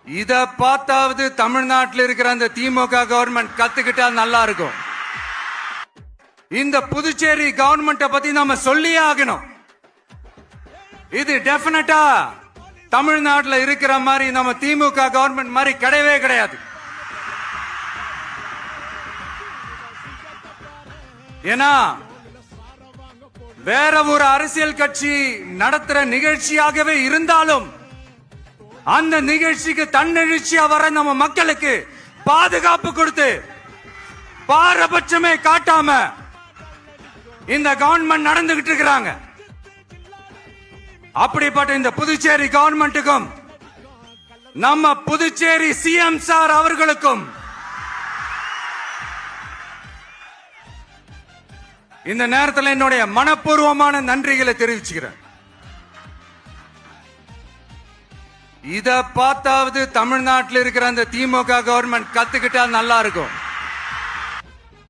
இத பார்த்தாவது தமிழ்நாட்டில் இருக்கிற அந்த திமுக கவர்மெண்ட் கத்துக்கிட்டா நல்லா இருக்கும். இந்த புதுச்சேரி கவர்மெண்ட்டை பத்தி நாம சொல்லியே ஆகணும். இது டெஃபினட்டா தமிழ்நாட்டில் இருக்கிற மாதிரி நம்ம திமுக கவர்மெண்ட் மாதிரி கிடையவே கிடையாது. ஏன்னா வேற ஒரு அரசியல் கட்சி நடத்துற நிகழ்ச்சியாகவே இருந்தாலும் அந்த நிகழ்ச்சிக்கு தன்னெழுச்சியா வர நம்ம மக்களுக்கு பாதுகாப்பு கொடுத்து பாரபட்சமே காட்டாம இந்த கவர்மெண்ட் நடந்துகிட்டு இருக்கிறாங்க. அப்படிப்பட்ட இந்த புதுச்சேரி கவர்மெண்ட்டுக்கும் நம்ம புதுச்சேரி சிஎம் சார் அவர்களுக்கும் இந்த நேரத்தில் என்னுடைய மனப்பூர்வமான நன்றிகளை தெரிவிச்சுக்கிறேன். இத பார்த்தாவது தமிழ்நாட்டில் இருக்கிற அந்த திமுக கவர்மெண்ட் கத்துக்கிட்டா நல்லா இருக்கும்.